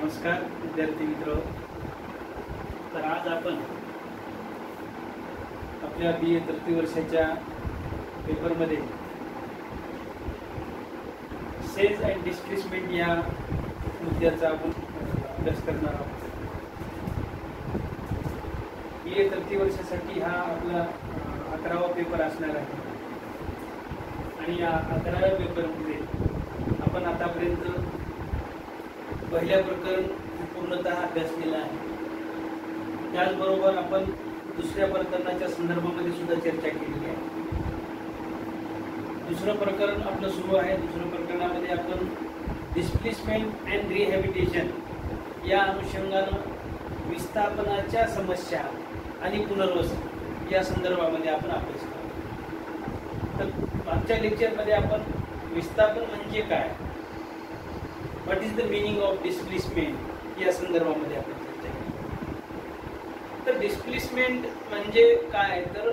नमस्कार विद्यार्थी मित्र. तर आज आपण आपल्या BA तृतीय वर्षाच्या पेपरमध्ये सेल्स अँड डिस्प्लेसमेंट या मुद्द्याचा आपण अभ्यास करणार आहोत. BA तृतीय वर्षासाठी हा आपला 11वा पेपर असणार आहे आणि या 11व्या पेपरमध्ये आपण आतापर्यंत पहिल्या प्रकरण पूर्णतः अभ्यास केला आहे. त्याचबरोबर आपण दुसऱ्या प्रकरणाच्या संदर्भामध्ये सुद्धा चर्चा केलेली आहे. दुसरं प्रकरण आपलं सुरू आहे. दुसऱ्या प्रकरणामध्ये आपण डिस्प्लेसमेंट अँड रिहॅबिलिटेशन या अनुषंगानं विस्थापनाच्या समस्या आणि पुनर्वसन या संदर्भामध्ये आपण अभ्यास करतो. तर मागच्या लेक्चरमध्ये आपण विस्थापन म्हणजे काय, what is the meaning of displacement या संदर्भामध्ये आपण चर्चा केली. तर डिस्प्लेसमेंट म्हणजे काय, तर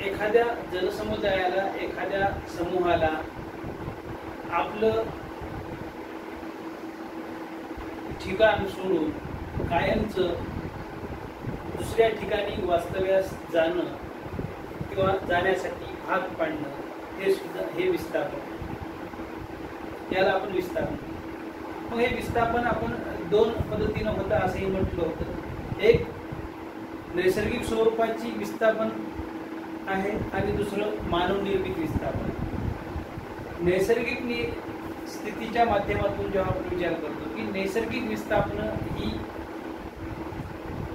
एखाद्या जनसमुदायाला, एखाद्या समूहाला आपलं ठिकाण सोडून कायमचं दुसऱ्या ठिकाणी वास्तव्यास जाणं किंवा जाण्यासाठी भाग पाडणं हे विस्थापन, याला आपण विस्थापन. मग हे विस्थापन आपण दोन पद्धतीनं होतं असंही म्हटलं होतं. एक नैसर्गिक स्वरूपाची विस्थापन आहे आणि दुसरं मानवनिर्मित विस्थापन. नैसर्गिक स्थितीच्या माध्यमातून जेव्हा आपण विचार करतो की नैसर्गिक विस्थापन ही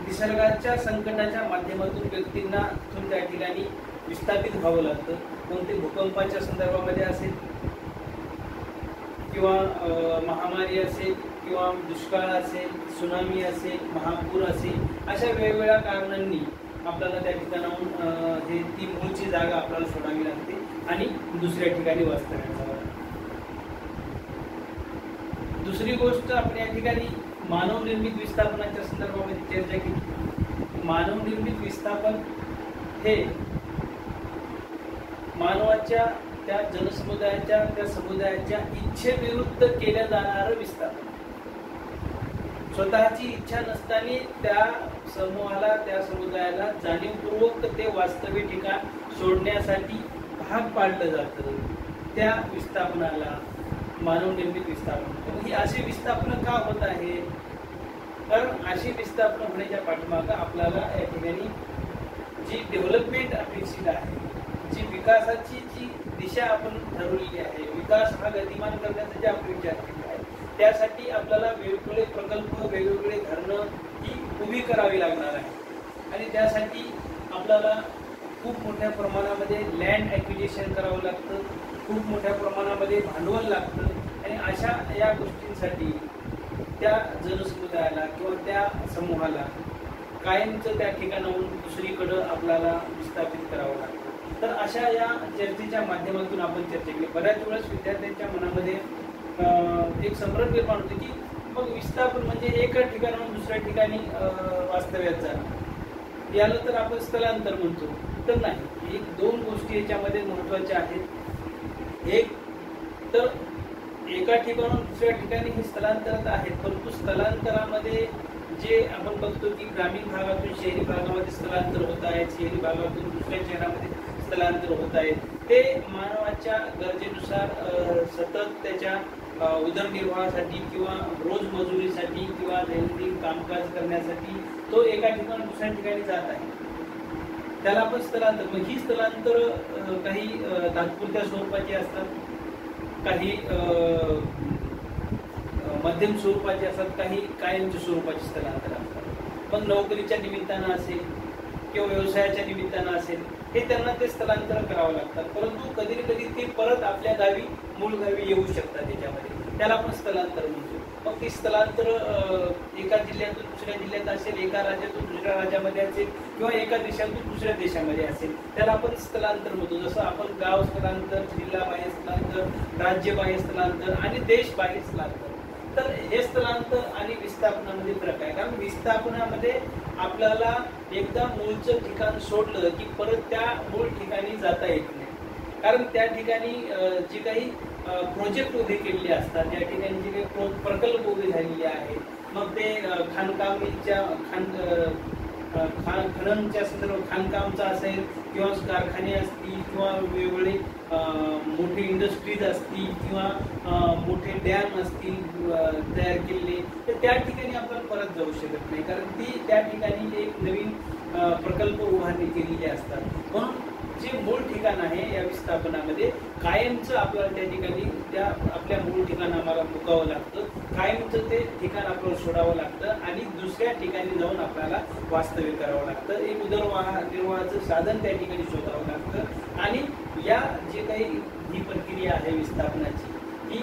निसर्गाच्या संकटाच्या माध्यमातून व्यक्तींना त्या ठिकाणी विस्थापित व्हावं लागतं. कोणते भूकंपाच्या संदर्भामध्ये असेल किंवा महामारी असेल किंवा दुष्काळ असेल, सुनामी असेल, महापूर असेल, अशा वेगवेगळ्या कारणांनी आपल्याला त्या ठिकाणाहून ती मूळची जागा आपल्याला सोडावी लागते आणि दुसऱ्या ठिकाणी वास्तव्यास जावं लागतं. दुसरी गोष्ट आपण या ठिकाणी मानवनिर्मित विस्थापनाच्या संदर्भामध्ये चर्चा केली. मानवनिर्मित विस्थापन हे मानवाच्या, त्या जनसमुदायाच्या, त्या समुदायाच्या इच्छेविरुद्ध केल्या जाणारं विस्थापन. स्वतःची इच्छा नसताना त्या समूहाला, त्या समुदायाला जाणीवपूर्वक ते वास्तविक ठिकाण सोडण्यासाठी भाग पाडलं जातं. त्या विस्थापनाला मानवनिर्मित विस्थापन. ही अशी विस्थापन का होत आहे, कारण अशी विस्थापन होण्याच्या पाठीमागं आपल्याला या ठिकाणी जी डेव्हलपमेंट अपेक्षित आहे, जी विकासाची जी दिशा आपण ठरवलेली आहे, विकास हा गतिमान करण्याचा जे आपण विचार केला आहे, त्यासाठी आपल्याला वेगवेगळे प्रकल्प, वेगवेगळे धरणं ही उभी करावी लागणार आहे. आणि त्यासाठी आपल्याला खूप मोठ्या प्रमाणामध्ये लँड ॲक्विजिशन करावं लागतं, खूप मोठ्या प्रमाणामध्ये भांडवल लागतं. आणि अशा या गोष्टींसाठी त्या जनसमुदायाला किंवा त्या समूहाला कायमचं त्या ठिकाणाहून दुसरीकडं आपल्याला विस्थापित करावं लागतं. तर अशा या चर्चेच्या माध्यमातून आपण चर्चा केली. बऱ्याच वेळेस विद्यार्थ्यांच्या मनामध्ये एक संभ्रम निर्माण होते की मग विस्थापन म्हणजे एका ठिकाणाहून दुसऱ्या ठिकाणी वास्तव्यात जाणं, याला तर आपण स्थलांतर म्हणतो. तर नाही, एक दोन गोष्टी याच्यामध्ये महत्त्वाच्या आहेत. एक तर एका ठिकाणाहून दुसऱ्या ठिकाणी हे स्थलांतरात आहेत, परंतु स्थलांतरामध्ये जे आपण बघतो की ग्रामीण भागातून शहरी भागामध्ये स्थलांतर होत आहेत, शहरी भागातून दुसऱ्या शहरामध्ये स्थलांतर होत आहेत. ते मानवाच्या गरजेनुसार सतत त्याच्या उदरनिर्वाहासाठी किंवा रोजमजुरीसाठी किंवा दैनंदिन कामकाज करण्यासाठी तो एका ठिकाणी दुसऱ्या ठिकाणी जात आहे. त्याला आपण स्थलांतर. मग ही स्थलांतर काही तात्पुरत्या स्वरूपाची असतात, काही मध्यम स्वरूपाचे असतात, काही कायमच्या स्वरूपाचे स्थलांतर असतात. मग नोकरीच्या निमित्तानं असेल किंवा व्यवसायाच्या निमित्तानं असेल, हे त्यांना ते स्थलांतर करावं लागतात. परंतु कधी कधी ते परत आपल्या गावी, मूळ गावी येऊ शकतात. त्याच्यामध्ये त्याला आपण स्थलांतर म्हणतो. मग ती स्थलांतर एका जिल्ह्यातून दुसऱ्या जिल्ह्यात असेल, एका राज्यातून दुसऱ्या राज्यामध्ये असेल किंवा एका देशातून दुसऱ्या देशामध्ये असेल, त्याला आपण स्थलांतर म्हणतो. जसं आपण गाव स्थलांतर, जिल्हा बाह्य स्थलांतर, राज्य बाह्य स्थलांतर आणि देश बाह्य स्थलांतर. तर हे स्थलांतर आणि विस्थापनामध्ये फरक आहे. कारण विस्थापनामध्ये आपल्याला एकदा मूळचं ठिकाण सोडलं की परत त्या मूळ ठिकाणी जाता येत नाही. कारण त्या ठिकाणी जी काही प्रोजेक्ट उभे केलेले असतात, त्या ठिकाणी जे काही प्रकल्प उभे झालेले आहेत, मग ते खननच्या संदर्भात खाणकामचा असेल किंवा कारखाने असतील किंवा वेगवेगळे मोठे इंडस्ट्रीज असतील किंवा मोठे डॅम असतील तयार केलेले, तर त्या ठिकाणी आपण परत जाऊ शकत नाही, कारण ती त्या ठिकाणी एक नवीन प्रकल्प उभारणी केलेले असतात. म्हणून जे मूळ ठिकाण आहे या विस्थापनामध्ये कायमचं आपल्याला त्या ठिकाणी त्या आपल्या मूळ ठिकाण आम्हाला मुकावं लागतं, कायमचं ते ठिकाण आपल्याला सोडावं लागतं आणि दुसऱ्या ठिकाणी जाऊन आपल्याला वास्तव्य करावं लागतं. एक उदरनिर्वाहाचं साधन त्या ठिकाणी शोधावं लागतं. आणि या जे काही ही प्रक्रिया आहे विस्थापनाची, ही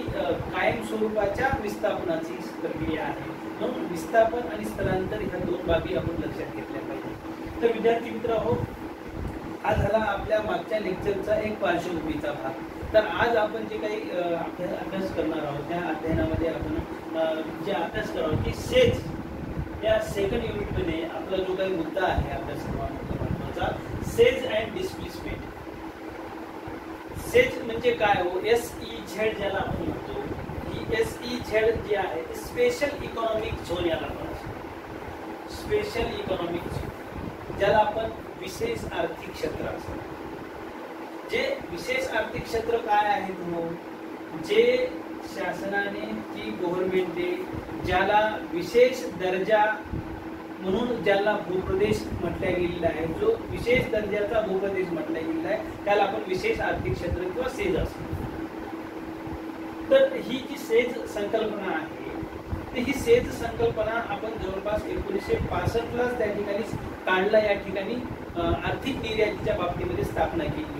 कायम स्वरूपाच्या विस्थापनाची प्रक्रिया आहे. म्हणून विस्थापन आणि स्थलांतर ह्या दोन बाबी आपण लक्षात घेतल्या पाहिजे. तर विद्यार्थी मित्र हो, हा झाला आपल्या मागच्या लेक्चरचा एक पार्श्वभूमीचा भाग. तर आज आपण जे काही अभ्यास करणार आहोत त्या अध्ययनामध्ये आपण जे अभ्यास करणार आहोत की सेज या सेकंड युनिटमध्ये आपला जो काही मुद्दा आहे अभ्यासक्रमामध्ये महत्त्वाचा, सेज अँड डिस्प्लेसमेंट. सेज म्हणजे काय हो? SEZ ज्याला आपण म्हणतो, ही SEZ जी आहे स्पेशल इकॉनॉमिक झोन याला म्हणतो. स्पेशल इकॉनॉमिक झोन ज्याला आपण विशेष आर्थिक क्षेत्र असतं. जे विशेष आर्थिक क्षेत्र काय आहेत? जे शासनाने जी गव्हर्नमेंटने ज्याला विशेष दर्जा म्हणून ज्याला भूप्रदेश म्हटल्या गेलेला आहे, जो विशेष दर्जाचा भूप्रदेश म्हटल्या गेलेला आहे, त्याला आपण विशेष आर्थिक क्षेत्र किंवा सेज असतो. तर ही जी सेज संकल्पना आहे, तर ही सेज संकल्पना आपण जवळपास 1965लाच त्या ठिकाणी काढला, या ठिकाणी आर्थिक निर्यातीच्या बाबतीमध्ये स्थापना केली होती.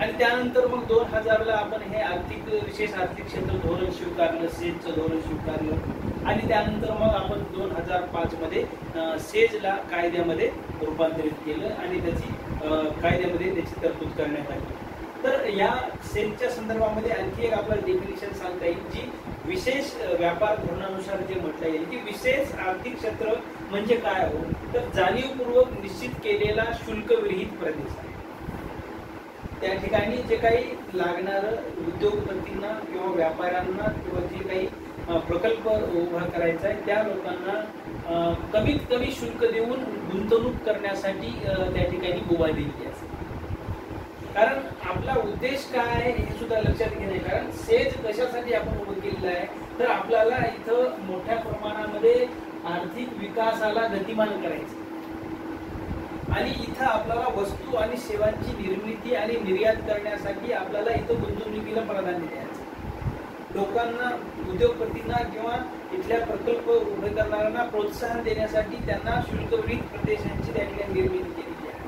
आणि त्यानंतर मग 2000ला आपण हे विशेष आर्थिक क्षेत्र धोरण स्वीकारलं, सेजचं धोरण स्वीकारलं. आणि त्यानंतर मग आपण 2005 मध्ये सेजला कायद्यामध्ये रूपांतरित केलं आणि त्याची कायद्यामध्ये त्याची तरतूद करण्यात आली. तर या सेजच्या संदर्भामध्ये आणखी एक आपल्याला डेफिनेशन सांगता येईल, जी विशेष व्यापार धोरणानुसार जे म्हटलं येईल की विशेष आर्थिक क्षेत्र म्हणजे काय हो? तर जाणीवपूर्वक निश्चित केलेला शुल्कविरहित प्रदेश आहे. त्या ठिकाणी जे काही लागणारं उद्योगपतींना किंवा व्यापाऱ्यांना किंवा जे काही प्रकल्प उभा करायचा आहे त्या लोकांना कमीत कमी शुल्क देऊन गुंतवणूक करण्यासाठी त्या ठिकाणी मुभा दिली असते. कारण आपला उद्देश काय आहे हे सुद्धा लक्षात घेणे. कारण सेज कशासाठी आपण उभं केलेलं आहे, तर आपल्याला इथं मोठ्या प्रमाणामध्ये आर्थिक विकासाला गतिमान करायचं आणि इथं आपल्याला वस्तू आणि सेवांची निर्मिती आणि निर्यात करण्यासाठी आपल्याला इथं गुंतवणुकीला प्राधान्य द्यायचं. लोकांना, उद्योगपतींना किंवा इथल्या प्रकल्प उभे करणाऱ्यांना प्रोत्साहन देण्यासाठी त्यांना शुल्कविरहित प्रदेशांची त्या ठिकाणी निर्मिती केलेली आहे.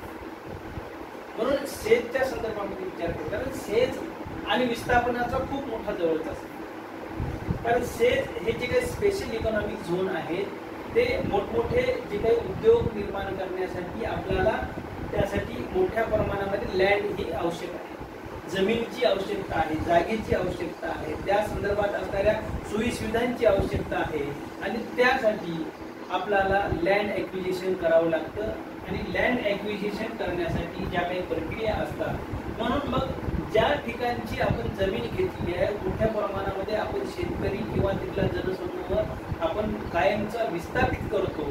म्हणून सेजच्या संदर्भामध्ये विचार करतो, कारण सेज आणि विस्थापनाचा खूप मोठा जवळचा असतो. कारण सेज हे जे काही स्पेशल इकॉनॉमिक झोन आहेत ते मोठमोठे जे काही उद्योग निर्माण करण्यासाठी आपल्याला त्यासाठी मोठ्या प्रमाणामध्ये लँड ही आवश्यक आहे, जमिनीची आवश्यकता आहे, जागेची आवश्यकता आहे, त्या संदर्भात असणाऱ्या सोयीसुविधांची आवश्यकता आहे आणि त्यासाठी आपल्याला लँड ॲक्विजिशन करावं लागतं. आणि लँड ॲक्विजिशन करण्यासाठी ज्या काही प्रक्रिया असतात, म्हणून मग ज्या ठिकाणची आपण जमीन घेतली आहे मोठ्या प्रमाणामध्ये आपण शेतकरी किंवा तिथला जनसमूह आपण कायमचा विस्थापित करतो,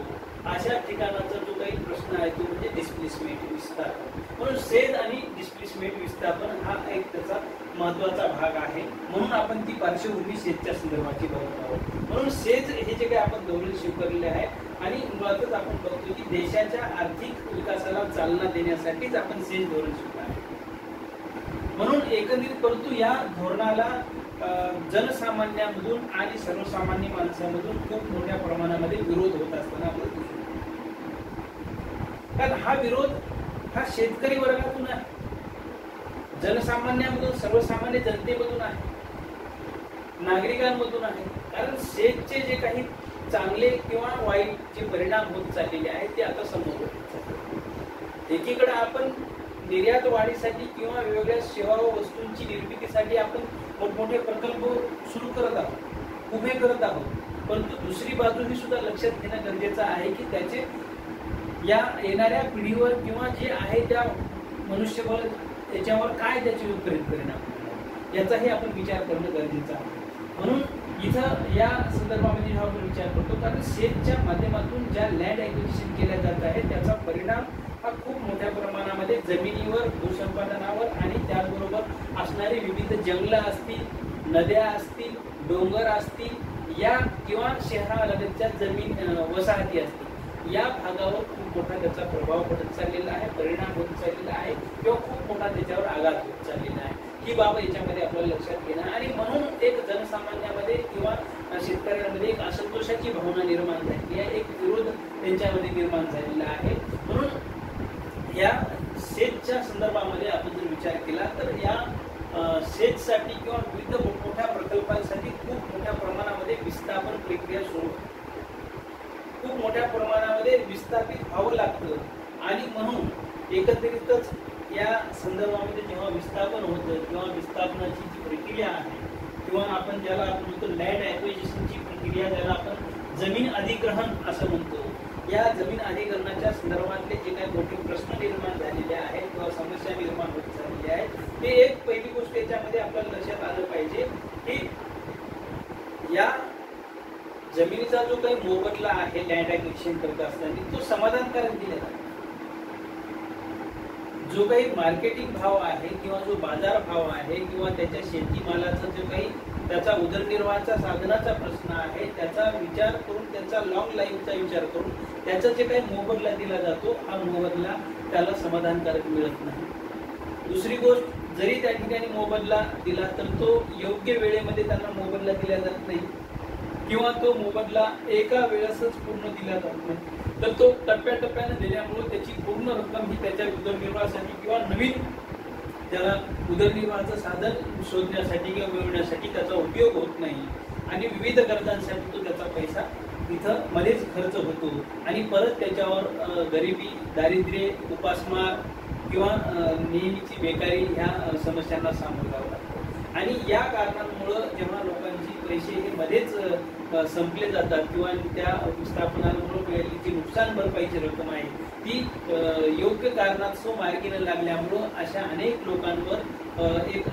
अशा ठिकाणाचा जो काही प्रश्न आहे तो म्हणजे डिस्प्लेसमेंट, विस्थापन. म्हणून सेज आणि डिस्प्लेसमेंट, विस्थापन हा एक त्याचा महत्वाचा भाग आहे. म्हणून आपण ती पार्श्वभूमी सेजच्या संदर्भाची बघत आहोत. म्हणून सेज हे जे काही आपण धोरण स्वीकारलेले आहे आणि मुळातच आपण बघतो की देशाच्या आर्थिक विकासाला चालना देण्यासाठीच आपण सेज धोरण स्वीकारले. म्हणून एकंदरीत, परंतु या धोरणाला जनसामान्यांमधून आणि सर्वसामान्य माणसांमधून खूप मोठ्या प्रमाणामध्ये विरोध होत असताना आपल्याला दिसून येतो. कारण हा विरोध हा शेतकरी वर्गातून आहे, जनसामान्यांमधून, सर्वसामान्य जनतेमधून आहे, नागरिकांमधून आहे. कारण सेजचे जे काही चांगले किंवा वाईट जे परिणाम होत चाललेले आहेत ते आता समोर येत आहेत. एकीकडे आपण निर्यात वाढीसाठी किंवा वेगवेगळ्या सेवा व वस्तूंची निर्मितीसाठी आपण मोठमोठे प्रकल्प सुरू करत आहोत, उभे करत आहोत. परंतु दुसरी बाजू ही सुद्धा लक्षात घेणं गरजेचं आहे की त्याचे या येणाऱ्या पिढीवर किंवा जे आहे त्या मनुष्यबळ त्याच्यावर काय त्याचे विपरीत परिणाम. याचाही आपण विचार करणं गरजेचं आहे. म्हणून इथं या संदर्भामध्ये जेव्हा आपण विचार करतो, कारण शेतच्या माध्यमातून ज्या लँड ॲक्विजिशन केल्या जात आहे त्याचा परिणाम हा खूप मोठ्या प्रमाणामध्ये जमिनीवर, भूसंपादनावर आणि त्याचबरोबर असणारी विविध जंगलं असतील, नद्या असतील, डोंगर असतील, या किंवा शहरालगतच्या जमीन वसाहती असतील, या भागावर खूप मोठा त्याचा प्रभाव पडत चाललेला आहे, परिणाम होत चाललेला आहे किंवा खूप मोठा त्याच्यावर आघात होत चाललेला आहे. ही बाब याच्यामध्ये आपल्याला लक्षात घेणं आणि म्हणून एक जनसामान्यामध्ये किंवा शेतकऱ्यांमध्ये एक असंतोषाची भावना निर्माण झाली आहे, एक विरोध त्यांच्यामध्ये निर्माण झालेला आहे. म्हणून या शेतच्या संदर्भामध्ये आपण जर विचार केला तर या शेतसाठी किंवा विविध मोठमोठ्या प्रकल्पांसाठी खूप मोठ्या प्रमाणामध्ये विस्थापन प्रक्रिया सुरू होते, खूप मोठ्या प्रमाणामध्ये विस्थापित व्हावं लागतं आणि म्हणून एकत्रितच या संदर्भामध्ये जेव्हा विस्थापन होतं किंवा विस्थापनाची जी प्रक्रिया आहे किंवा आपण ज्याला आपण म्हणतो लँड ॲक्विजिशनची प्रक्रिया, ज्याला आपण जमीन अधिग्रहण असं म्हणतो, या जमीन अधिग्रहणाच्या संदर्भातले जे काही मोठे प्रश्न निर्माण झालेले आहेत किंवा समस्या निर्माण होत झालेल्या आहेत, ते एक पहिली गोष्ट याच्यामध्ये आपल्याला लक्षात आलं पाहिजे की या जमिनीचा जो काही मोबदला आहे लँड ॲक्विजिशन करत असताना तो समाधानकारक दिला जातो. जो काही मार्केटिंग भाव आहे किंवा जो बाजार भाव आहे किंवा त्याच्या शेतीमालाचा जो काही त्याचा उदरनिर्वाहाचा साधनाचा प्रश्न आहे, त्याचा विचार करून, त्याचा लॉंग लाईफचा विचार करून त्याचा जे काही मोबदला दिला जातो, हा मोबदला त्याला समाधानकारक मिळत नाही. दुसरी गोष्ट, जरी त्या ठिकाणी मोबदला दिला तर तो योग्य वेळेमध्ये त्यांना मोबदला दिला जात नाही किंवा तो मोबदला एका वेळेसच पूर्ण दिला जात नाही, तर तो टप्प्याटप्प्याने दिल्यामुळे त्याची पूर्ण रक्कम ही त्याच्या उदरनिर्वाहासाठी किंवा नवीन त्याला उदरनिर्वाहाचं साधन शोधण्यासाठी किंवा मिळवण्यासाठी त्याचा उपयोग होत नाही आणि विविध गरजांसाठी तो त्याचा पैसा तिथं मध्येच खर्च होतो आणि परत त्याच्यावर गरिबी, दारिद्र्य, उपासमार किंवा नेहमीची बेकारी ह्या समस्यांना सामोरं जावं लागतं. आणि या कारणांमुळं जेव्हा लोकांची पैसे हे मध्येच संपले जातात किंवा त्या विस्थापनामुळे मिळालेली जी नुकसान भरपाईची रक्कम आहे ती योग्य कारणास्तव मार्गी न लागल्यामुळं अशा अनेक लोकांवर एक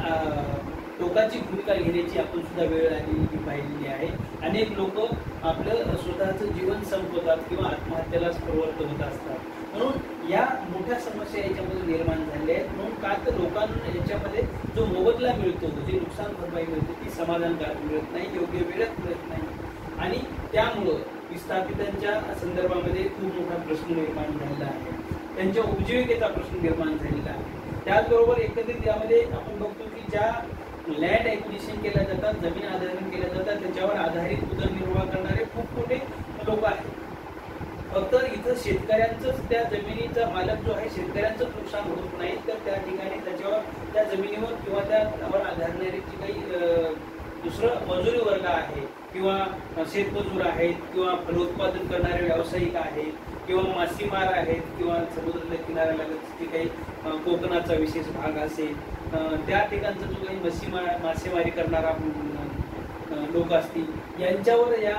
टोकाची भूमिका घेण्याची आपण सुद्धा वेळ आलेली पाहिलेली आहे. अनेक लोक आपलं स्वतःचं जीवन संपवतात किंवा आत्महत्येलाच प्रवृत्त होत असतात. म्हणून या मोठ्या समस्या याच्यामध्ये निर्माण झाल्या आहेत. म्हणून का तर लोकांना याच्यामध्ये जो मोबदला मिळतो, जे नुकसान भरपाई मिळते ती समाधानकारक मिळत नाही, योग्य वेळेत मिळत नाही आणि त्यामुळं विस्थापितांच्या संदर्भामध्ये खूप मोठा प्रश्न निर्माण झालेला आहे, त्यांच्या उपजीविकेचा प्रश्न निर्माण झालेला आहे. त्याचबरोबर एकत्रित यामध्ये आपण बघतो की ज्या लँड ॲक्विजिशन केल्या जातात, जमीन अधिग्रहण केल्या जातात, त्याच्यावर आधारित उदरनिर्वाह करणारे खूप मोठे लोक आहेत. फक्त इथं शेतकऱ्यांचंच, त्या जमिनीचा मालक जो आहे शेतकऱ्यांचंच नुकसान होत नाही, तर त्या ठिकाणी त्याच्यावर त्या जमिनीवर किंवा त्यावर आधारणारी जी काही दुसरं मजुरी वर्ग आहे किंवा शेतमजूर आहेत किंवा फलोत्पादन करणारे व्यावसायिक आहेत किंवा मासेमार आहेत किंवा समुद्र किनाऱ्यालगत जे काही कोकणाचा विशेष भाग असेल त्या ठिकाणचा जो काही मासेमारी करणारा लोक असतील, यांच्यावर या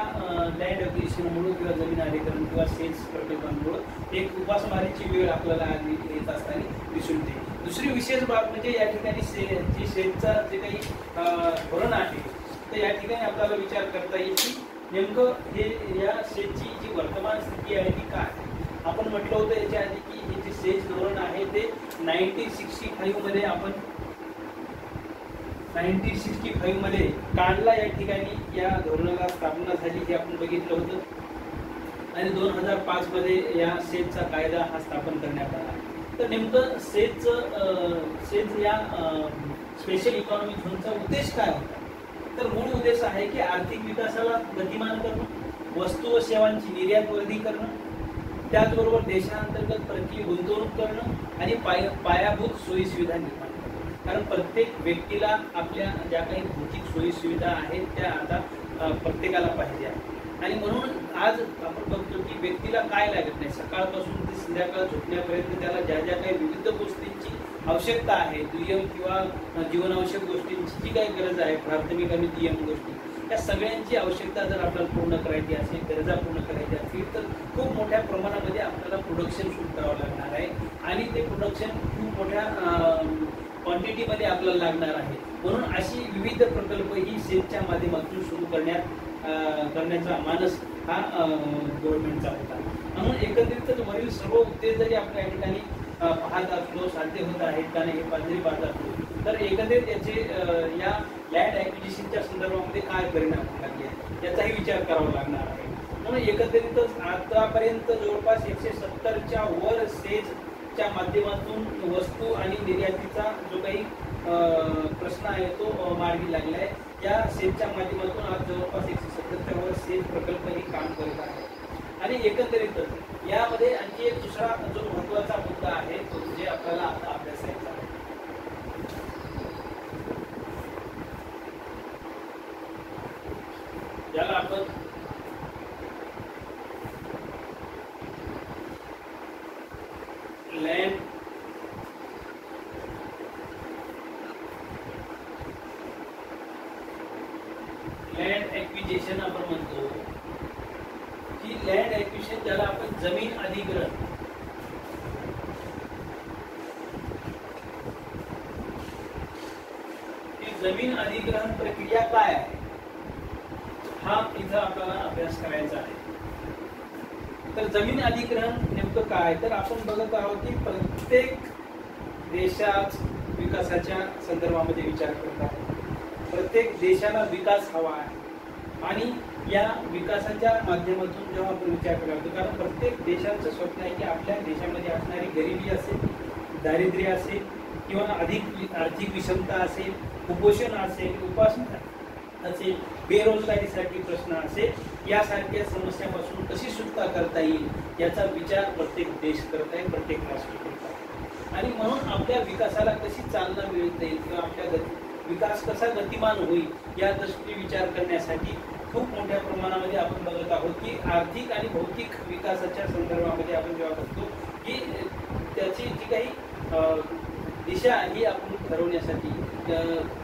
लँड ॲक्विजिशनमुळे किंवा जमीन अधिग्रहण किंवा सेल्स प्रकल्पांमुळे एक उपासमारीची वेळ आपल्याला येत असताना दिसून येते. दुसरी विशेष बाब म्हणजे या ठिकाणी शेतचा जे काही धोरण आहे तर या ठिकाणी आपल्याला विचार करता येईल की नेमकं हे या शेतची जी वर्तमान स्थिती आहे ती काय. आपण म्हटलं होतं याच्या आधी की हे जे शेत धोरण आहे ते 1965 मध्ये आपण 1965 मध्ये कांडला या ठिकाणी या धोरणाला स्थापना झाली हे आपण बघितलं होतं आणि 2005 मध्ये या सेजचा कायदा हा स्थापन करण्यात आला. तर नेमकं सेज या स्पेशल इकॉनॉमिक झोनचा उद्देश काय होता, तर मूळ उद्देश आहे की आर्थिक विकासाला गतिमान करणं, वस्तू व सेवांची निर्यातवर्धी करणं, त्याचबरोबर देशांतर्गत परकीय गुंतवणूक करणं आणि पायाभूत सोयी सुविधा निर्माण करणं. कारण प्रत्येक व्यक्तीला आपल्या ज्या काही भौतिक सोयी सुविधा आहेत त्या आता प्रत्येकाला पाहिजे आहे आणि म्हणून आज आपण बघतो की व्यक्तीला काय लागत नाही, सकाळपासून ते संध्याकाळ झोपण्यापर्यंत त्याला ज्या ज्या काही विविध गोष्टींची आवश्यकता आहे, दुय्यम किंवा जीवनावश्यक गोष्टींची जी काही गरज आहे, प्राथमिक आणि दुय्यम गोष्टी, त्या सगळ्यांची आवश्यकता जर आपल्याला पूर्ण करायची असेल, गरजा पूर्ण करायची असतील तर खूप मोठ्या प्रमाणामध्ये आपल्याला प्रोडक्शन सुरू करावं लागणार आहे आणि ते प्रोडक्शन खूप मोठ्या क्वांटिटीमध्ये आपल्याला लागणार आहे. म्हणून अशी विविध प्रकल्प ही सेजच्या माध्यमातून सुरू करण्याचा मानस हा गव्हर्नमेंटचा होता. म्हणून एकंदरीतच वरील सर्व उद्देश जरी आपण या ठिकाणी पाहत असलो, साध्य होत आहेत का नाही हे जरी पाहत असलो, तर एकंदरीत याचे या लँड ॲक्विजिशनच्या संदर्भामध्ये काय परिणाम लागले याचाही विचार करावा लागणार आहे. म्हणून एकंदरीतच आतापर्यंत जवळपास 170च्या वर सेजच्या माध्यमातून वस्तू आणि निर्यातीचा जो काही प्रश्न आहे तो मार्गी लागला आहे. या सेजच्या माध्यमातून आज जवळपास 170च्या वर सेज प्रकल्प हे काम करत आहे. आणि एकंदरीतच यामध्ये आणखी एक दुसरा जो महत्त्वाचा मुद्दा आहे तो म्हणजे आपल्याला आता अभ्यासायचा आहे. याला आपण लँड ॲक्विजिशन आपण म्हणतो की लँड ॲक्विजिशन ज्याला आपण जमीन अधिग्रहण, ही जमीन अधिग्रहण प्रक्रिया काय आहे हा इथं आपल्याला अभ्यास करायचा आहे. तर जमीन अधिग्रहण नेमकं काय, तर आपण बघत आहोत की प्रत्येक देशात विकासाच्या संदर्भामध्ये विचार करत आहे. प्रत्येक देशाला विकास हवा आहे आणि या विकासाच्या माध्यमातून जेव्हा आपण विचार करतो, कारण प्रत्येक देशाचं स्वप्न आहे की आपल्या देशामध्ये असणारी गरिबी असेल, दारिद्र्य असेल किंवा अधिक आर्थिक विषमता असेल, कुपोषण असेल, उपासना असेल, बेरोजगारीसाठी प्रश्न असेल, यासारख्या समस्यापासून कशी सुटका करता येईल याचा विचार प्रत्येक देश करत आहे, प्रत्येक राष्ट्र करत आहे. आणि म्हणून आपल्या विकासाला कशी चालना मिळता येईल किंवा आपल्या विकास कसा गतिमान होईल या दृष्टी विचार करण्यासाठी खूप मोठ्या प्रमाणामध्ये आपण बघत आहोत की आर्थिक आणि भौतिक विकासाच्या संदर्भामध्ये आपण जेव्हा बघतो की त्याची जी काही दिशा ही आपण ठरवण्यासाठी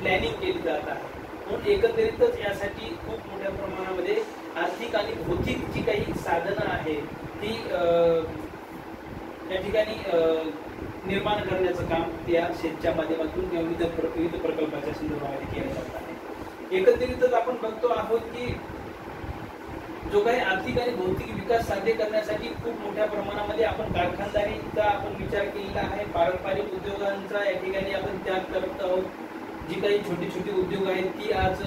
प्लॅनिंग केली जात आहे. म्हणून एकंदरीतच यासाठी खूप मोठ्या प्रमाणामध्ये आर्थिक आणि भौतिक जी काही साधनं आहेत ती या ठिकाणी निर्माण करण्याचं काम या सेजच्या माध्यमातून विविध प्रकल्पाच्या संदर्भामध्ये केलं जात आहे. एकंदरीतच आपण बघतो आहोत की जो काही आर्थिक आणि भौतिक विकास साध्य करण्यासाठी खूप मोठ्या प्रमाणामध्ये आपण कारखानदारीचा आपण विचार केलेला आहे. पारंपरिक उद्योगांचा या ठिकाणी आपण त्याग करत आहोत. जी काही छोटी छोटी उद्योग आहेत ती आज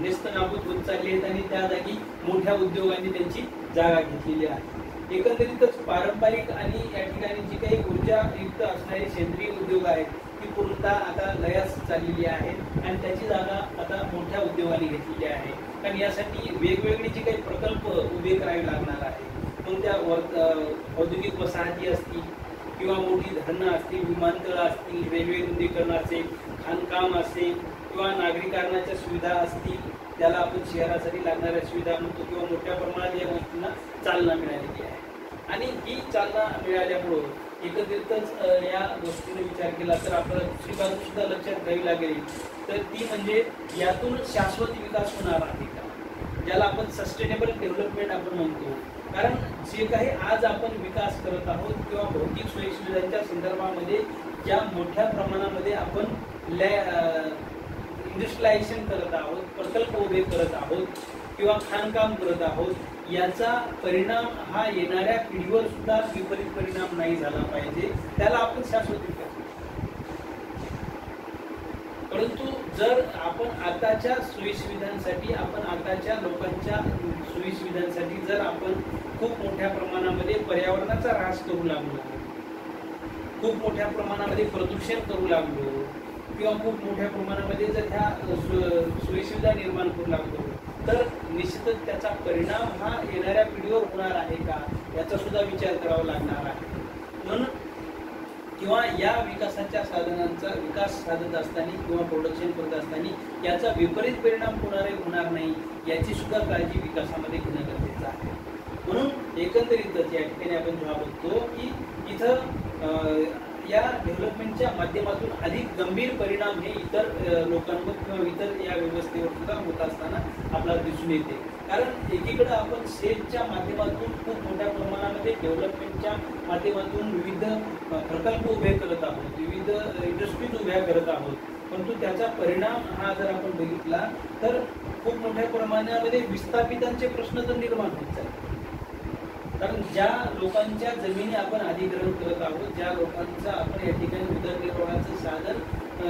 नेस्तनाबूत होत चालली आहेत आणि त्या जागी मोठ्या उद्योगांनी त्यांची जागा घेतलेली आहे. एकंदरीतच पारंपरिक आणि या ठिकाणी जी काही ऊर्जायुक्त असणारे सेंद्रिय उद्योग आहेत ती पूर्णतः आता लयास चाललेली आहे आणि त्याची जागा आता मोठ्या उद्योगांनी घेतलेली आहे. कारण यासाठी वेगवेगळे जे काही प्रकल्प उभे करावे लागणार आहे, मग त्या औद्योगिक वसाहती असतील किंवा मोठी धरणं असतील, विमानतळ असतील, रेल्वे रुंदीकरण असेल, खाणकाम असेल किंवा नागरिकांच्या सुविधा असतील, त्याला आपण शहरासाठी लागणाऱ्या सुविधा म्हणतो किंवा मोठ्या प्रमाणात या गोष्टींना चालना मिळालेली आहे. आणि ही चालना मिळाल्यामुळं एकत्रितच या गोष्टीने विचार केला तर आपल्याला दुसरी बाजू सुद्धा लक्षात घ्यावी लागेल, तर ती म्हणजे यातून शाश्वत विकास होणार आहे का, ज्याला आपण सस्टेनेबल डेव्हलपमेंट आपण म्हणतो. कारण जे काही आज आपण विकास करत आहोत किंवा भौतिक सोयीसुविधांच्या संदर्भामध्ये ज्या मोठ्या प्रमाणामध्ये आपण इंडस्ट्रियलायझेशन करत आहोत, प्रकल्प उभे करत आहोत किंवा खाणकाम करत आहोत, याचा परिणाम हा येणाऱ्या पिढीवर सुद्धा विपरीत परिणाम नाही झाला पाहिजे, त्याला आपण शाश्वत विकास. परंतु जर आपण आताच्या सोयीसुविधांसाठी, आपण आताच्या लोकांच्या सोयीसुविधांसाठी जर आपण खूप मोठ्या प्रमाणामध्ये पर्यावरणाचा ऱ्हास करू लागलो, खूप मोठ्या प्रमाणामध्ये प्रदूषण करू लागलो किंवा खूप मोठ्या प्रमाणामध्ये जर ह्या सोयीसुविधा निर्माण करू लागलो तर निश्चितच त्याचा परिणाम हा येणाऱ्या पिढीवर होणार आहे का याचा सुद्धा विचार करावा लागणार आहे. म्हणून किंवा या विकासाच्या साधनांचा विकास साधत असताना किंवा प्रोडक्शन करत असताना याचा विपरीत परिणाम होणार नाही याची सुद्धा काळजी विकासामध्ये घेणं गरजेचं आहे. म्हणून एकंदरीतच या ठिकाणी आपण जेव्हा बघतो की इथं या डेव्हलपमेंटच्या माध्यमातून अधिक गंभीर परिणाम हे इतर लोकांवर किंवा इतर या व्यवस्थेवर सुद्धा होत असताना आपल्याला दिसून येते. कारण एकीकडे आपण सेलच्या माध्यमातून खूप मोठ्या प्रमाणामध्ये डेव्हलपमेंटच्या माध्यमातून विविध प्रकल्प उभे करत आहोत, विविध इंडस्ट्रीज उभ्या करत आहोत, परंतु त्याचा परिणाम हा जर आपण बघितला तर खूप मोठ्या प्रमाणामध्ये विस्थापितांचे प्रश्न तर निर्माण होत आहेत. कारण ज्या लोकांच्या जमिनी आपण अधिग्रहण करत आहोत, ज्या लोकांचा आपण या ठिकाणी उदरनिर्वाहाचं साधन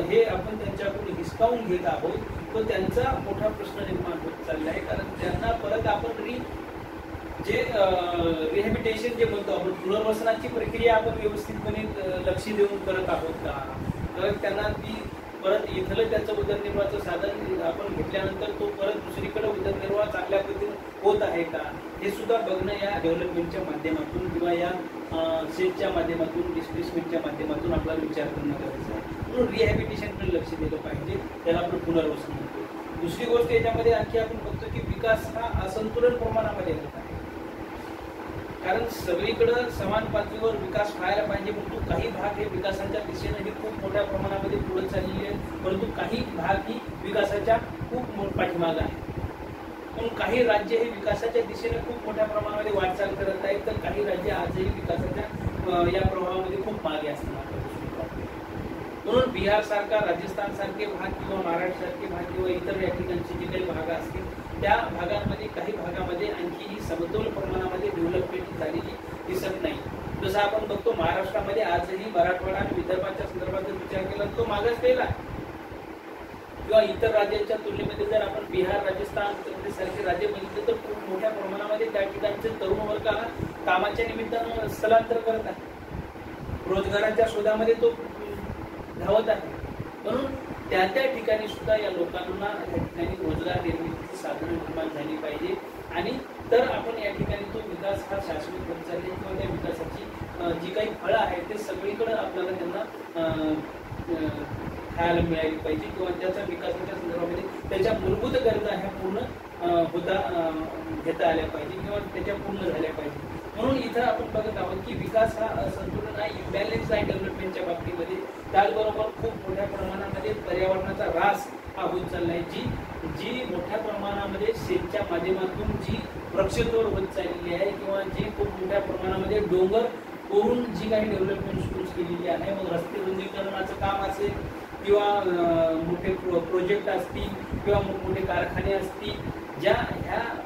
हे आपण त्यांच्याकडून हिसकावून घेत आहोत, तो त्यांचा मोठा प्रश्न निर्माण होत चालला आहे. कारण त्यांना परत आपण रिहॅबिटेशन जे म्हणतो आपण, पुनर्वसनाची प्रक्रिया आपण व्यवस्थितपणे लक्ष देऊन करत आहोत का, तर त्यांना ती परत इथलं त्याचं उदरनिर्वाहाचं साधन आपण घेतल्यानंतर तो परत दुसरीकडे उदरनिर्वाह चांगल्या पद्धतीने होत आहे का, हे सुद्धा बघणं या डेव्हलपमेंटच्या माध्यमातून किंवा या सेलच्या माध्यमातून, डिस्प्लेसमेंटच्या माध्यमातून आपल्याला विचार करणं गरजेचं आहे. म्हणून रिहॅबिटेशनकडे लक्ष दिलं पाहिजे, त्याला आपण पुनर्वसन म्हणतो. दुसरी गोष्ट याच्यामध्ये आणखी आपण बघतो की विकास हा असंतुलन प्रमाणामध्ये होत आहे. कारण सगळीकडं समान पातळीवर विकास व्हायला पाहिजे, परंतु काही भाग हे विकासाच्या दिशेने ही खूप मोठ्या प्रमाणामध्ये पुढे चाललेली आहे, परंतु काही भाग ही विकासाच्या खूप पाठीमागे आहे. म्हणून काही राज्य हे विकासाच्या दिशेने खूप मोठ्या प्रमाणामध्ये वाटचाल करत आहेत, तर काही राज्य आजही विकासाच्या या प्रवाहामध्ये खूप मागे असतात. म्हणून बिहार सारखा, राजस्थान सारखे भाग किंवा महाराष्ट्र सारखे भाग किंवा इतर या ठिकाणचे जे काही भाग असतील त्या भागांमध्ये, काही भागामध्ये आणखीही समतोल प्रमाणामध्ये डेव्हलपमेंट झालेली दिसत नाही. जसं आपण बघतो महाराष्ट्रामध्ये आजही मराठवाडा आणि विदर्भाच्या संदर्भात जर विचार केला तर तो मागासलेला आहे. किंवा इतर राज्यांच्या तुलनेमध्ये जर आपण बिहार, राजस्थान, उत्तर प्रदेश सारखे राज्य बघितले तर खूप मोठ्या प्रमाणामध्ये त्या ठिकाणचे तरुण वर्ग हा कामाच्या निमित्तानं स्थलांतर करत आहे, रोजगाराच्या शोधामध्ये तो धावत आहे. म्हणून त्या ठिकाणी सुद्धा या लोकांना या ठिकाणी रोजगार निर्मितीची साधनं निर्माण झाली पाहिजे, आणि तर आपण या ठिकाणी तो विकास हा शाश्वत होत चालले किंवा त्या विकासाची जी काही फळं आहेत ते सगळीकडे आपल्याला त्यांना खायला मिळाली पाहिजे, किंवा त्याच्या विकासाच्या संदर्भामध्ये त्याच्या मूलभूत गरजा ह्या पूर्ण घेता आल्या पाहिजे किंवा त्याच्या पूर्ण झाल्या पाहिजे. म्हणून इथं आपण बघत आहोत की विकास हा असंतुलन आहे, इम्बॅलन्स आहे डेव्हलपमेंटच्या बाबतीमध्ये. त्याचबरोबर खूप मोठ्या प्रमाणामध्ये पर्यावरणाचा ऱ्हास हा होत चालला आहे. जी मोठ्या प्रमाणामध्ये शेतच्या माध्यमातून जी वृक्षतोड होत चाललेली आहे, किंवा जी खूप मोठ्या प्रमाणामध्ये डोंगर करून जी काही डेव्हलपमेंट सुरू केलेली आहे, मग रस्ते रुंदीकरणाचं काम असेल किंवा मोठे प्रोजेक्ट असतील किंवा मोठमोठे कारखाने असतील, ह्या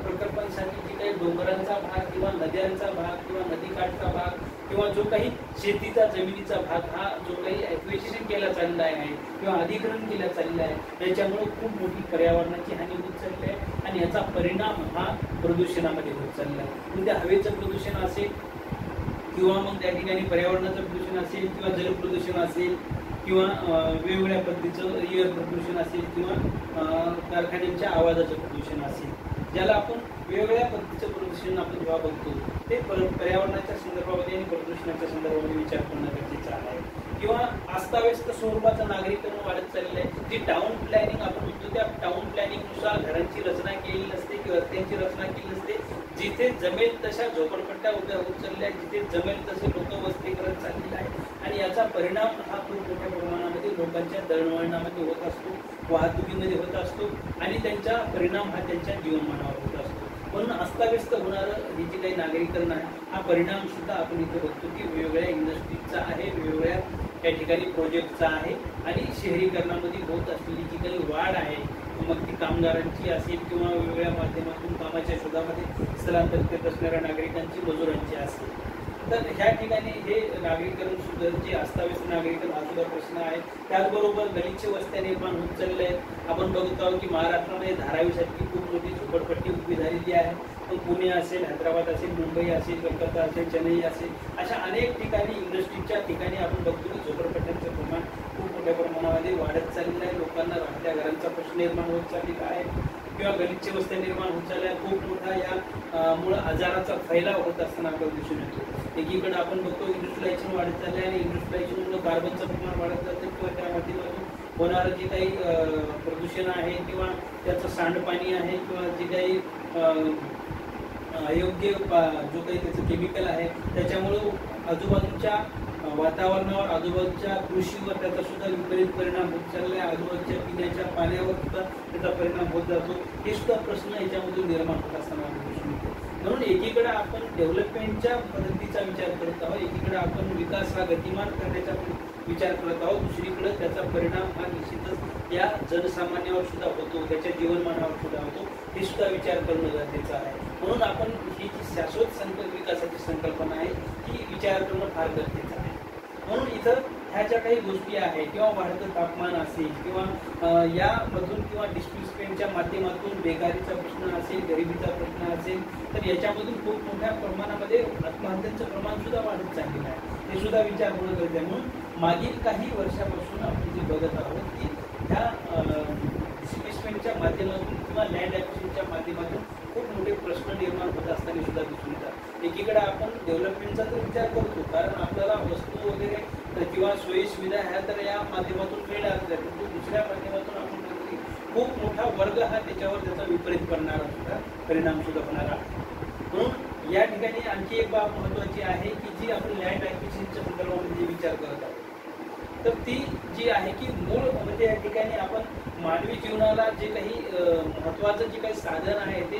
प्रकल्पांसाठी जी काही डोंगरांचा भाग किंवा नद्यांचा भाग किंवा नदीकाठचा भाग किंवा जो काही शेतीचा जमिनीचा भाग हा जो काही ॲक्विजिशन केला चाललेला आहे किंवा अधिग्रहण केला चाललेला आहे, त्याच्यामुळे खूप मोठी पर्यावरणाची हानी होत चालली आहे, आणि याचा परिणाम हा प्रदूषणामध्ये होत चालला आहे. मग त्या हवेचं प्रदूषण असेल किंवा मग त्या ठिकाणी पर्यावरणाचं प्रदूषण असेल किंवा जलप्रदूषण असेल किंवा वेगवेगळ्या पद्धतीचं एअर प्रदूषण असेल किंवा कारखान्यांच्या आवाजाचं प्रदूषण असेल, ज्याला आपण वेगवेगळ्या पद्धतीचं प्रदूषण आपण जेव्हा बघतो ते पर्यावरणाच्या संदर्भामध्ये आणि प्रदूषणाच्या संदर्भामध्ये विचार करणं गरजेचं आहे. किंवा अस्ताव्यस्त स्वरूपाचं नागरीकरण वाढत चाललेलं आहे. जी टाउन प्लॅनिंग आपण म्हणतो त्या टाउन प्लॅनिंगनुसार घरांची रचना केलेली नसते किंवा रस्त्यांची रचना केली नसते. जिथे जमेल तशा झोपडपट्ट्या उभ्या होत चालल्या आहेत, जिथे जमेल तसे लोक वस्ती करत चाललेले आहेत, आणि याचा परिणाम हा खूप मोठ्या प्रमाणामध्ये लोकांच्या दळणवळणामध्ये होत असतो, वाहतुकीमध्ये होत असतो, आणि त्यांचा परिणाम हा त्यांच्या जीवनमानावर होत असतो. म्हणून अस्ताव्यस्त होणारं हे जे काही नागरीकरण आहे हा परिणाम सुद्धा आपण इथे बघतो की वेगवेगळ्या इंडस्ट्रीजचा आहे, वेगवेगळ्या त्या ठिकाणी प्रोजेक्टचा आहे, आणि शहरीकरणामध्ये होत असलेली जी काही वाढ आहे, मग ती कामगारांची असेल किंवा वेगवेगळ्या माध्यमातून कामाच्या शोधामध्ये स्थलांतर करत असणाऱ्या नागरिकांची, मजुरांची असेल, तर ह्या ठिकाणी हे नागरीकरण सुद्धा जे अस्ताव्यस्त नागरीकरण हा सुद्धा प्रश्न आहे. त्याचबरोबर गलिच्छ वस्त्या निर्माण होत चालल्या आहेत. आपण बघत आहोत की महाराष्ट्रामध्ये धारावीसारखी खूप मोठी झोपडपट्टी उभी झालेली आहे. पण पुणे असेल, हैदराबाद असेल, मुंबई असेल, कलकत्ता असेल, चेन्नई असेल, अशा अनेक ठिकाणी इंडस्ट्रीजच्या ठिकाणी आपण बघतो की झोपडपट्ट्यांचं प्रमाण खूप मोठ्या प्रमाणामध्ये वाढत चाललेलं आहे. लोकांना राहत्या घरांचा प्रश्न निर्माण होत चाललेला आहे किंवा गलिच्छ वस्त्या निर्माण होत चालल्या आहे. खूप मोठा या मुळे आजाराचा फैलाव होत असताना आपल्याला दिसून येतो. एकीकडे आपण बघतो इंडस्ट्रियलायझेशन वाढत चाललं आहे, आणि इंडस्ट्रियलायझेशनमुळे कार्बनचं प्रमाण वाढत जातं किंवा त्या माध्यमातून होणारं जे काही प्रदूषण आहे किंवा त्याचं सांडपाणी आहे किंवा जे काही अयोग्य जो काही त्याचं केमिकल आहे त्याच्यामुळं आजूबाजूच्या वातावरणावर, आजूबाजूच्या कृषीवर त्याचा सुद्धा विपरीत परिणाम होत चालला आहे, आजूबाजूच्या पिण्याच्या पाण्यावर सुद्धा त्याचा परिणाम होत जातो. हे सुद्धा प्रश्न याच्यामधून निर्माण होत असताना दिसून येतो. म्हणून एकीकडे आपण डेव्हलपमेंटच्या पद्धतीचा विचार करत आहोत, एकीकडे आपण विकास हा गतिमान करण्याचा विचार करत आहोत, दुसरीकडे त्याचा परिणाम हा निश्चितच या जनसामान्यावर सुद्धा होतो, त्याच्या जीवनमानावर सुद्धा होतो, हे सुद्धा विचार करणं गरजेचं आहे. म्हणून आपण ही जी शाश्वत विकासाची संकल्पना आहे ती विचार करणं फार गरजेचं आहे. म्हणून इथं ह्या ज्या काही गोष्टी आहेत किंवा वाढतं तापमान असेल किंवा यामधून किंवा डिस्प्लेसमेंटच्या माध्यमातून बेकारीचा प्रश्न असेल, गरिबीचा प्रश्न असेल, तर याच्यामधून खूप मोठ्या प्रमाणामध्ये आत्महत्यांचं प्रमाण सुद्धा वाढत चाललेलं आहे. हे सुद्धा विचार होणं गरजेचं आहे. म्हणून मागील काही वर्षापासून आपण जे बघत आहोत की ह्या डिस्प्लेसमेंटच्या माध्यमातून किंवा लँड ॲक्विजिशनच्या माध्यमातून खूप मोठे प्रश्न निर्माण होत असताना सुद्धा दिसून येतात. एकीकडे आपण डेव्हलपमेंटचा तर विचार करतो, कारण आपल्याला वस्तू वगैरे किंवा सोयी सुविधा ह्या तर या माध्यमातून मिळणार आहेत, परंतु दुसऱ्या माध्यमातून आपण खूप मोठा वर्ग हा त्याच्यावर त्याचा विपरीत परिणाम सुद्धा होणार आहे. म्हणून या ठिकाणी आणखी एक बाब महत्त्वाची आहे की जी आपण लँड ॲक्विजिशनच्या संदर्भामध्ये विचार करत आहोत, तर ती जी आहे की मूळ म्हणजे या ठिकाणी आपण मानवी जीवनाला जे काही महत्त्वाचं जे काही साधन आहे ते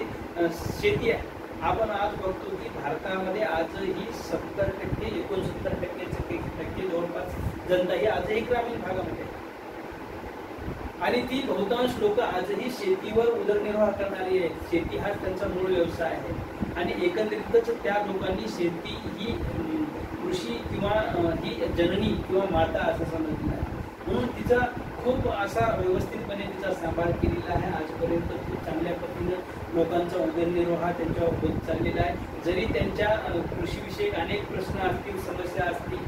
शेती आहे. आपण आज बघतो की भारतामध्ये आजही 70% 69% जवळपास जनता ही आजही ग्रामीण भागामध्ये आहे आणि ती बहुतांश लोक आजही शेतीवर उदरनिर्वाह करणारी आहेत. शेती हा त्यांचा मूळ व्यवसाय आहे आणि एकंदरीतच त्या लोकांनी शेती ही कृषी किंवा ही जननी किंवा माता असं समजलं आहे. म्हणून तिचा खूप असा व्यवस्थितपणे तिचा सांभाळ केलेला आहे. आजपर्यंत खूप चांगल्या पद्धतीनं लोकांचा उदरनिर्वाह त्यांच्यावर होत चाललेला आहे. जरी त्यांच्या कृषीविषयक अनेक प्रश्न असतील, समस्या असतील,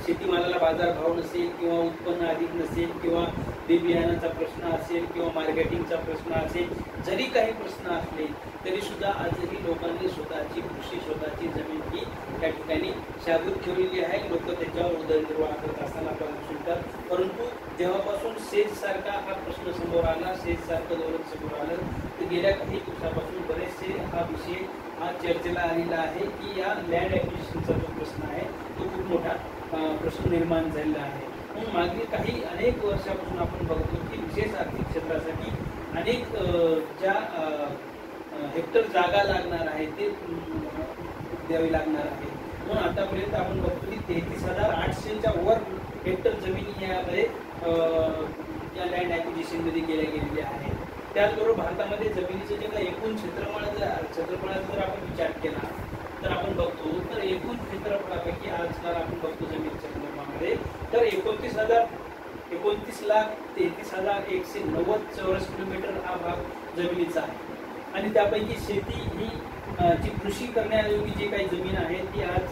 शेतीमालाला बाजारभाव नसेल किंवा उत्पन्न अधिक नसेल किंवा बी बियाण्याचा प्रश्न असेल किंवा मार्केटिंगचा प्रश्न असेल, जरी काही प्रश्न असले तरी सुद्धा आजही लोकांनी स्वतःची कृषी, स्वतःची जमीन ही त्या ठिकाणी शाबूत ठेवलेली आहे. लोक त्याच्यावर उदरनिर्वाह करत असताना आपल्याला दिसून येतात. परंतु जेव्हापासून सेजसारखा हा प्रश्न समोर आला, सेजसारखं धोरण समोर आलं, तर गेल्या काही दिवसापासून बरेचसे हा विषय हा चर्चेला आलेला आहे की या लँड ॲक्विजिशनचा जो प्रश्न आहे तो खूप मोठा प्रश्न निर्माण झालेला आहे. म्हणून मागील अनेक वर्षापासून आपण बघतो की विशेष आर्थिक क्षेत्रासाठी अनेक ज्या हेक्टर जागा लागणार आहे ते द्यावी लागणार आहे. म्हणून आतापर्यंत आपण बघतो की 33,800च्या वर हेक्टर जमिनी यामध्ये या लँड ॲक्विजिशनमध्ये केल्या गेलेल्या आहेत. त्याचबरोबर भारतामध्ये जमिनीचं जे काही एकूण क्षेत्रफळाचा जर आपण विचार केला तर आपण बघतो तर एकूण क्षेत्रफळापैकी आजकाल आपण बघतो जमिनीच्या संदर्भामध्ये तर 29,33,190 चौरस किलोमीटर हा भाग जमिनीचा आहे आणि त्यापैकी शेती ही जी कृषी करण्यायोगी जी काही जमीन आहे ती आज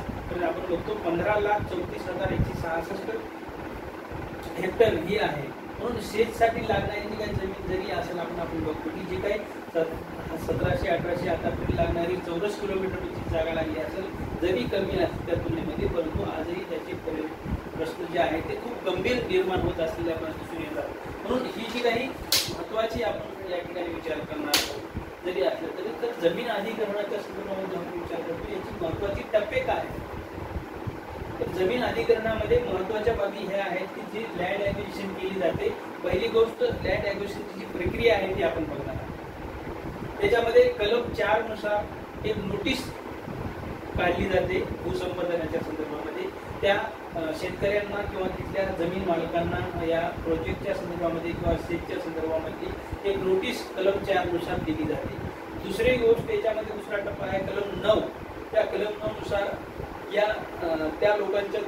आपण बघतो 15,34,166 हेक्टर ही आहे. म्हणून शेतसाठी लागणारी जी काही जमीन जरी असेल आपण बघतो की जी काही 1700-1800 आतापर्यंत लागणारी चौरस किलोमीटरची जागा लागली असेल जरी कमी असते त्या तुलनेमध्ये, परंतु आजही त्याचे प्रश्न जे आहे ते खूप गंभीर निर्माण होत असलेले आपल्याला दिसून येतात. म्हणून ही जी काही महत्त्वाची आपण या ठिकाणी विचार करणार आहोत जरी असलं तरी तर जमीन अधिग्रहणाच्या संदर्भामध्ये आपण विचार करतो याची महत्त्वाची टप्पे काय आहेत. तर जमीन अधिग्रहणामध्ये महत्त्वाच्या बाबी ह्या आहेत की जी लँड ॲक्विजिशन केली जाते. पहिली गोष्ट लँड ॲक्विजिशनची जी प्रक्रिया आहे ती आपण बघणार आहोत. त्याच्यामध्ये कलम 4 नुसार एक नोटीस काढली जाते भूसंपादनाच्या संदर्भामध्ये. त्या शेतकऱ्यांना किंवा तिथल्या जमीन मालकांना या प्रोजेक्टच्या संदर्भामध्ये किंवा शेतच्या संदर्भामध्ये एक नोटीस कलम 4 नुसार दिली जाते. दुसरी गोष्ट याच्यामध्ये दुसरा टप्पा आहे कलम 9. त्या कलम 9 नुसार या त्या लोकांच्या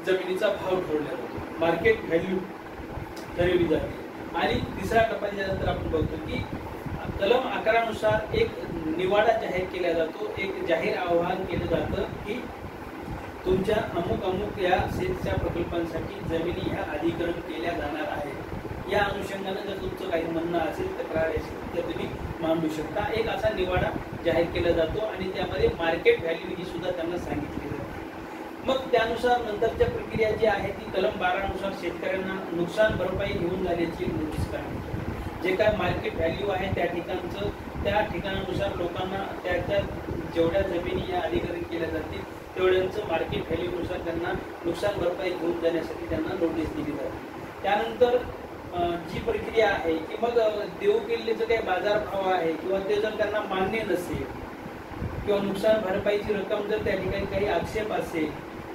जमिनीचा भाव ठरवला जातो, मार्केट व्हॅल्यू ठरवली जाते. आणि तिसरा टप्पा त्यानंतर आपण बघतो की कलम 11 नुसार एक निवाडा जाहीर केला जातो. एक जाहीर आवाहन केलं जातं की तुमच्या अमुक या शेतच्या प्रकल्पांसाठी जमिनी ह्या अधिग्रहण केल्या जाणार आहेत. या अनुषंगाने जर तुमचं काही म्हणणं असेल, तक्रार असेल तर तुम्ही मांडू शकता. एक असा निवाडा जाहीर केला जातो आणि त्यामध्ये मार्केट व्हॅल्यू ही सुद्धा त्यांना सांगितली जाते. मग त्यानुसार नंतरच्या प्रक्रिया जी आहे ती कलम 12 नुसार शेतकऱ्यांना नुकसान भरपाई घेऊन जाण्याची नोटीस काढली. जे काय मार्केट व्हॅल्यू आहे त्या ठिकाणानुसार लोकांना त्या जेवढ्या जमिनी या अधिग्रहित केल्या जातील तेवढ्यांचं मार्केट व्हॅल्यूनुसार त्यांना नुकसान भरपाई घेऊन जाण्यासाठी त्यांना नोटीस दिली जाते। त्यानंतर जी प्रक्रिया आहे की मग देऊ केलेलं काही बाजारभाव आहे किंवा ते जर त्यांना मान्य नसेल किंवा नुकसान भरपाईची रक्कम जर त्या ठिकाणी काही आक्षेप असेल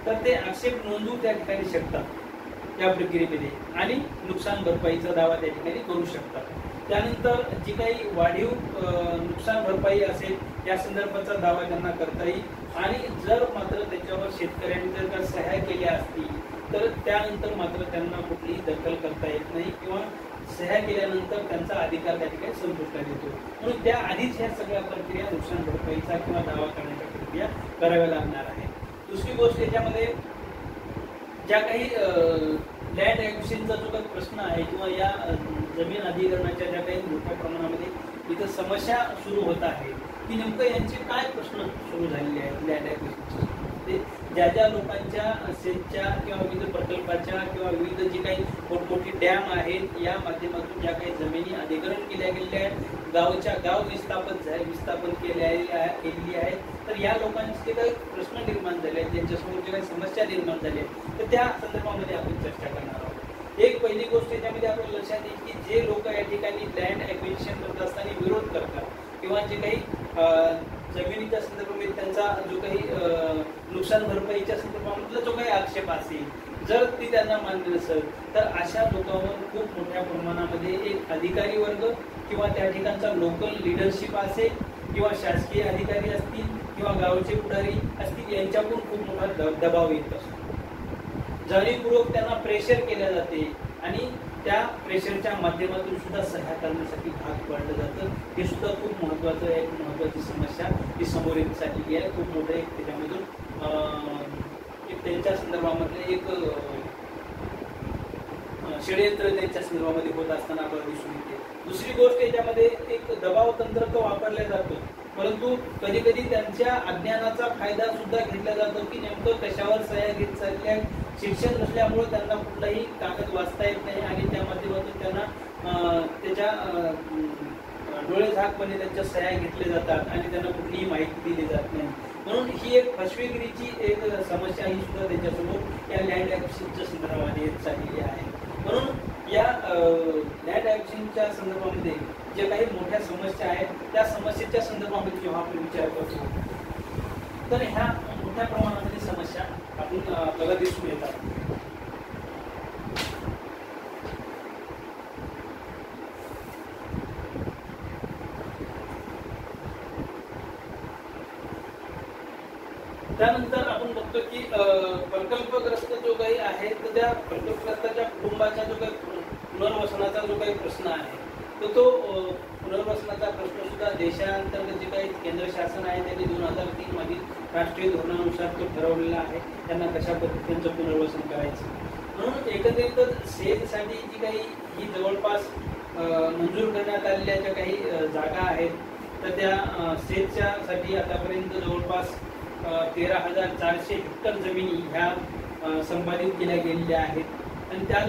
तर ते आक्षेप नोंदवून त्या ठिकाणी शकतात या प्रक्रियेमध्ये आणि नुकसान भरपाईचा दावा त्या ठिकाणी करू शकतात। त्यानंतर जी काही वाढीव नुकसान भरपाई असेल या संदर्भाचा दावा त्यांना करता येईल आणि जर मात्र त्याच्यावर शेतकऱ्यांनी जर का सह्या केल्या असतील तर त्यानंतर मात्र त्यांना कुठलीही दखल करता येत नाही किंवा सह्या केल्यानंतर त्यांचा अधिकार त्या ठिकाणी संपुष्टात येतो। म्हणून त्या आधीच ह्या सगळ्या प्रक्रिया नुकसान भरपाईचा किंवा दावा करण्याच्या प्रक्रिया कराव्या लागणार आहे। दुसरी गोष्ट याच्यामध्ये ज्या काही लँड ॲक्विजिशनचा जो काही प्रश्न आहे किंवा या जमीन अधिग्रहणाच्या ज्या काही मोठ्या प्रमाणामध्ये इथं समस्या सुरू होत आहे की नेमकं यांचे काय प्रश्न सुरू झालेले आहेत लँड ॲक्विजिशनचे, ते ज्या लोकांच्या शेतच्या किंवा विविध प्रकल्पाच्या किंवा विविध जी काही मोठमोठी डॅम आहेत या माध्यमातून ज्या काही जमिनी अधिग्रहण केल्या गेलेल्या आहेत, गाव विस्थापन केलेली आहे, तर या लोकांचे जे काही प्रश्न निर्माण झाले आहेत, त्यांच्यासमोर जे काही समस्या निर्माण झाल्या आहेत तर त्या संदर्भामध्ये आपण चर्चा करणार आहोत। एक पहिली गोष्ट याच्यामध्ये आपण लक्षात येईल की जे लोक या ठिकाणी लँड ॲक्विजिशन करत असताना विरोध करतात किंवा जे काही जमिनीच्या संदर्भामध्ये त्यांचा जो काही नुकसान भरपाईच्या संदर्भामधला जो काही आक्षेप असेल जर ती त्यांना मान्य नसेल तर अशा लोकांवर खूप मोठ्या प्रमाणामध्ये एक अधिकारी वर्ग किंवा त्या ठिकाणचा लोकल लिडरशिप असेल किंवा शासकीय अधिकारी असतील किंवा गावचे पुढारी असतील यांच्याकडून खूप मोठा दबाव येत असतो। जाणीवपूर्वक त्यांना प्रेशर केल्या जाते आणि त्या प्रेशरच्या माध्यमातून सुद्धा सह्या करण्यासाठी भाग पाडलं जातं। हे सुद्धा खूप महत्त्वाची समस्या ही समोर येत चाललेली आहे। खूप मोठं एक त्याच्यामधून एक त्यांच्या संदर्भामधले एक षडयंत्र त्यांच्या संदर्भामध्ये होत असताना आपल्याला दिसून येते। दुसरी गोष्ट याच्यामध्ये एक दबाव तंत्र तो वापरला जातो, परंतु कधी कधी त्यांच्या अज्ञानाचा फायदा सुद्धा घेतला जातो की नेमकं कशावर सह्या घेत चालल्या, शिक्षण नसल्यामुळे त्यांना कुठलाही कागद वाचता येत नाही आणि त्या माध्यमातून त्यांना त्याच्या डोळे झाकपणे त्यांच्या सह्या घेतल्या जातात आणि त्यांना कुठलीही माहिती दिली जात नाही। म्हणून ही एक फसवेगिरीची एक समस्या ही सुद्धा त्यांच्यासमोर या लँड ॲक्विजिशनच्या संदर्भामध्ये चाललेली आहे। म्हणून या लँड ॲक्विजिशनच्या संदर्भामध्ये जे काही मोठ्या समस्या आहेत त्या समस्येच्या संदर्भामध्ये जेव्हा आपण विचार करतो तर ह्या मोठ्या प्रमाणामध्ये समस्या आपण आपल्याला दिसून येतात। त्यानंतर आपण बघतो की प्रकल्पग्रस्त जो काही आहे तर त्या प्रकल्पग्रस्ताच्या कुटुंबाचा जो काही पुनर्वसनाचा जो काही प्रश्न आहे तर तो पुनर्वसनाचा प्रश्न सुद्धा देशांतर्गत जे काही केंद्र शासन आहे त्यांनी 2003 मधील राष्ट्रीय धोरणानुसार तो ठरवलेला आहे त्यांना कशा पद्धतीचं पुनर्वसन करायचं। म्हणून एकंदरीतच शेतसाठी जी काही ही जवळपास मंजूर करण्यात आलेल्या ज्या काही जागा आहेत तर त्या शेतच्या साठी आतापर्यंत जवळपास 13,400 हेक्टर जमिनी ह्या संपादित केल्या गेलेल्या आहेत आणि त्या